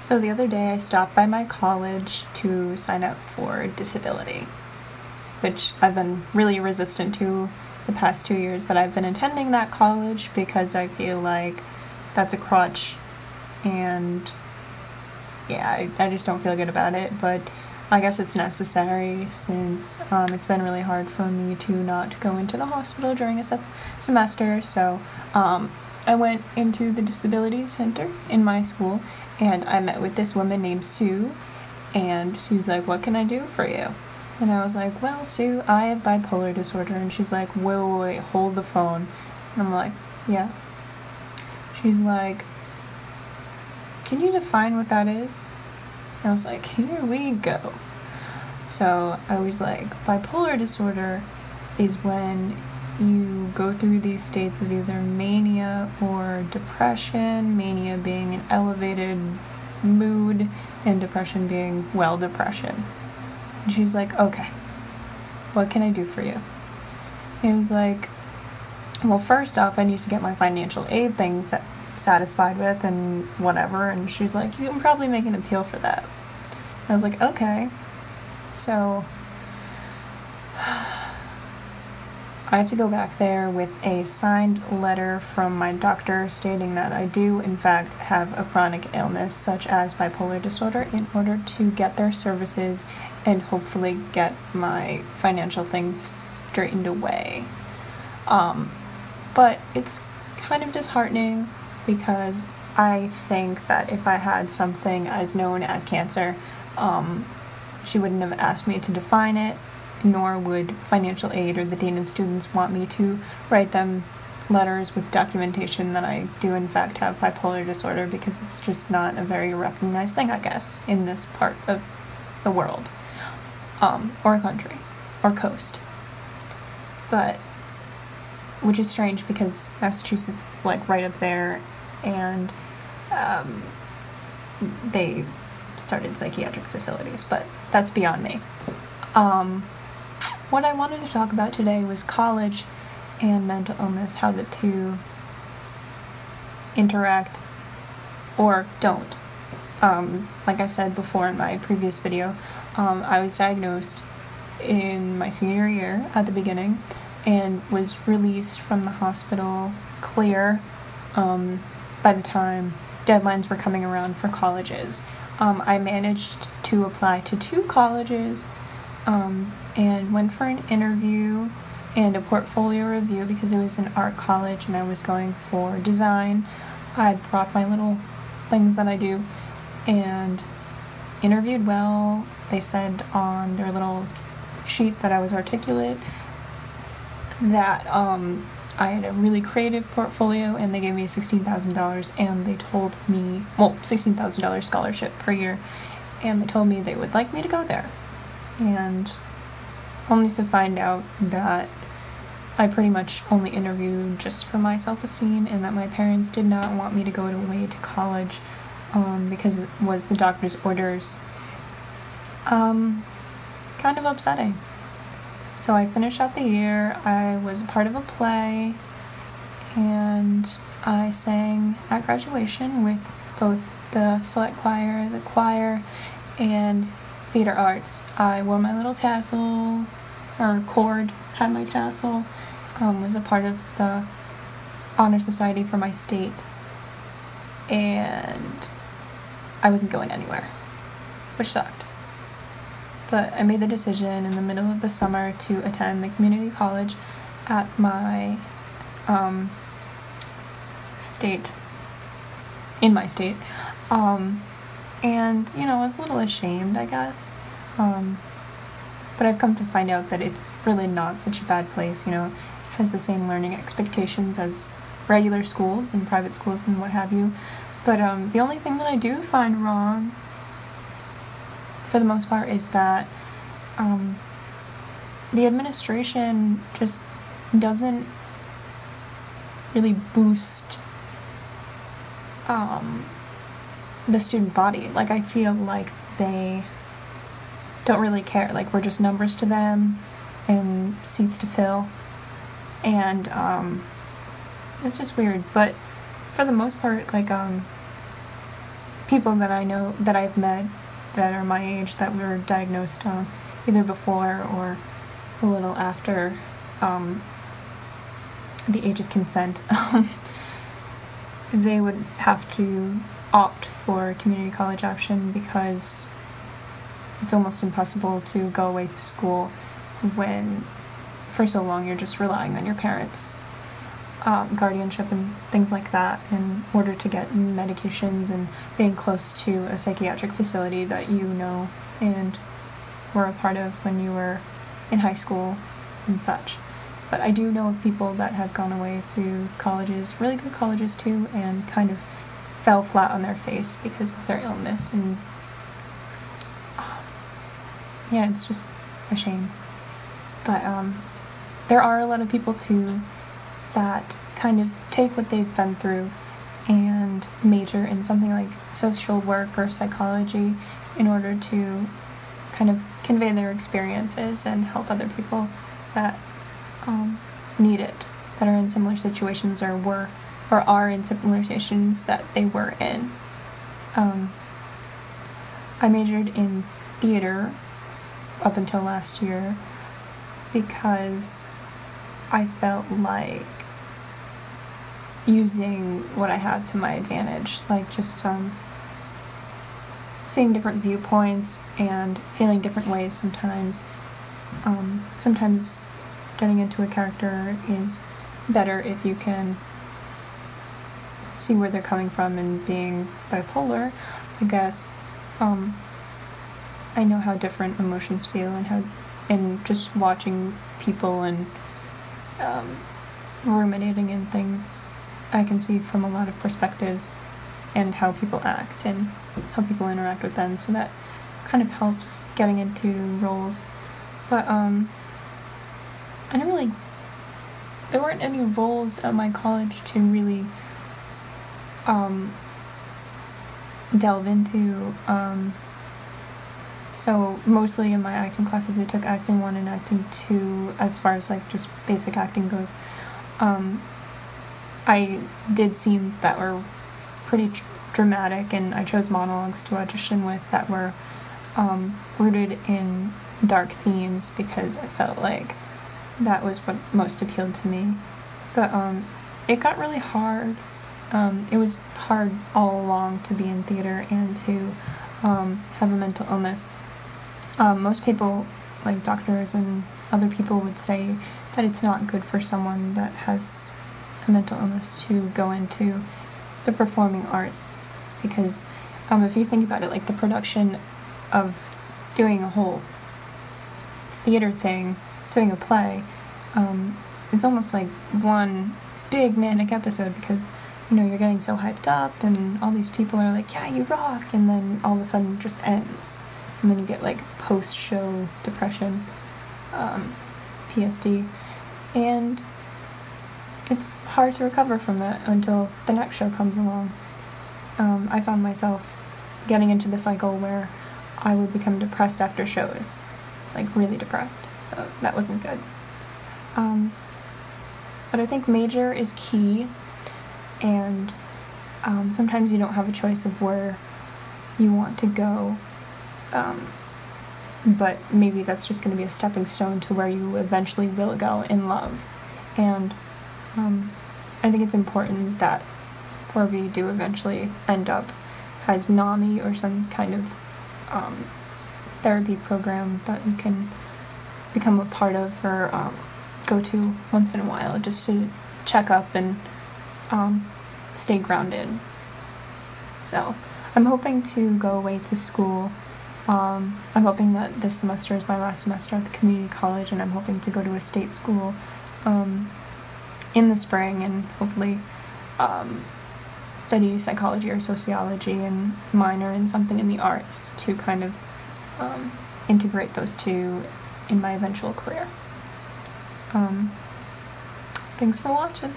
So the other day I stopped by my college to sign up for disability, which I've been really resistant to the past 2 years that I've been attending that college because I feel like that's a crutch, and yeah, I just don't feel good about it, but I guess it's necessary since it's been really hard for me to not go into the hospital during a semester, so I went into the disability center in my school, and I met with this woman named Sue, and she's like, "What can I do for you?" And I was like, "Well, Sue, I have bipolar disorder." And she's like, wait, hold the phone. And I'm like, "Yeah." She's like, "Can you define what that is?" And I was like, "Here we go." So I was like, bipolar disorder is when you go through these states of either mania or depression, mania being an elevated mood, and depression being, well, depression. And she's like, "Okay, what can I do for you?" And it was like, "Well, first off, I need to get my financial aid thing satisfied with and whatever." And she's like, "You can probably make an appeal for that." And I was like, "Okay." So I have to go back there with a signed letter from my doctor stating that I do, in fact, have a chronic illness such as bipolar disorder in order to get their services and hopefully get my financial things straightened away. But it's kind of disheartening because I think that if I had something as known as cancer, she wouldn't have asked me to define it, nor would financial aid or the dean of students want me to write them letters with documentation that I do in fact have bipolar disorder, because it's just not a very recognized thing, I guess, in this part of the world, or country, or coast. But, which is strange because Massachusetts is like right up there, and they started psychiatric facilities, but that's beyond me. What I wanted to talk about today was college and mental illness, how the two interact or don't. Like I said before in my previous video, I was diagnosed in my senior year at the beginning and was released from the hospital clear by the time deadlines were coming around for colleges. I managed to apply to 2 colleges and went for an interview and a portfolio review because it was an art college and I was going for design. I brought my little things that I do and interviewed well. They said on their little sheet that I was articulate, that I had a really creative portfolio, and they gave me $16,000, and they told me, well, $16,000 scholarship per year, and they told me they would like me to go there, and only to find out that I pretty much only interviewed just for my self-esteem, and that my parents did not want me to go away to college because it was the doctor's orders. Kind of upsetting. So I finished out the year. I was a part of a play, and I sang at graduation with both the select choir, the choir, and theater arts. I wore my little tassel, or cord, had my tassel, was a part of the honor society for my state, and I wasn't going anywhere, which sucked. But I made the decision in the middle of the summer to attend the community college at my state, in my state, and, you know, I was a little ashamed, I guess, but I've come to find out that it's really not such a bad place. You know, it has the same learning expectations as regular schools and private schools and what have you, but the only thing that I do find wrong, for the most part, is that the administration just doesn't really boost the student body. Like, I feel like they don't really care. Like, we're just numbers to them and seats to fill, and it's just weird. But for the most part, like, people that I know that I've met that are my age that were diagnosed either before or a little after the age of consent, they would have to opt for community college option because it's almost impossible to go away to school when for so long you're just relying on your parents' guardianship and things like that in order to get medications and being close to a psychiatric facility that you know and were a part of when you were in high school and such. But I do know of people that have gone away to colleges, really good colleges too, and kind of fell flat on their face because of their illness, and yeah, it's just a shame. But there are a lot of people too that kind of take what they've been through and major in something like social work or psychology in order to kind of convey their experiences and help other people that need it, that are in similar situations or are in similar situations that they were in. I majored in theater up until last year because I felt like using what I had to my advantage, like just seeing different viewpoints and feeling different ways sometimes. Sometimes getting into a character is better if you can see where they're coming from, and being bipolar, I guess, I know how different emotions feel and just watching people and ruminating in things, I can see from a lot of perspectives and how people act and how people interact with them, so that kind of helps getting into roles. But there weren't any roles at my college to really delve into, so mostly in my acting classes I took acting 1 and acting 2 as far as like just basic acting goes. I did scenes that were pretty dramatic, and I chose monologues to audition with that were rooted in dark themes because I felt like that was what most appealed to me. But it got really hard. It was hard all along to be in theater and to have a mental illness. Most people, like doctors and other people, would say that it's not good for someone that has a mental illness to go into the performing arts, because if you think about it, like the production of doing a whole theater thing, doing a play, it's almost like one big manic episode, because you're getting so hyped up and all these people are like, yeah, you rock, and then all of a sudden it just ends, and then you get like post-show depression, PSD, and it's hard to recover from that until the next show comes along. I found myself getting into the cycle where I would become depressed after shows, like really depressed, so that wasn't good. But I think major is key, and sometimes you don't have a choice of where you want to go, but maybe that's just going to be a stepping stone to where you eventually will go in love. And I think it's important that wherever you do eventually end up has NAMI or some kind of therapy program that you can become a part of or go to once in a while, just to check up and stay grounded. So I'm hoping to go away to school. I'm hoping that this semester is my last semester at the community college, and I'm hoping to go to a state school in the spring, and hopefully study psychology or sociology and minor in something in the arts to kind of integrate those two in my eventual career. Thanks for watching.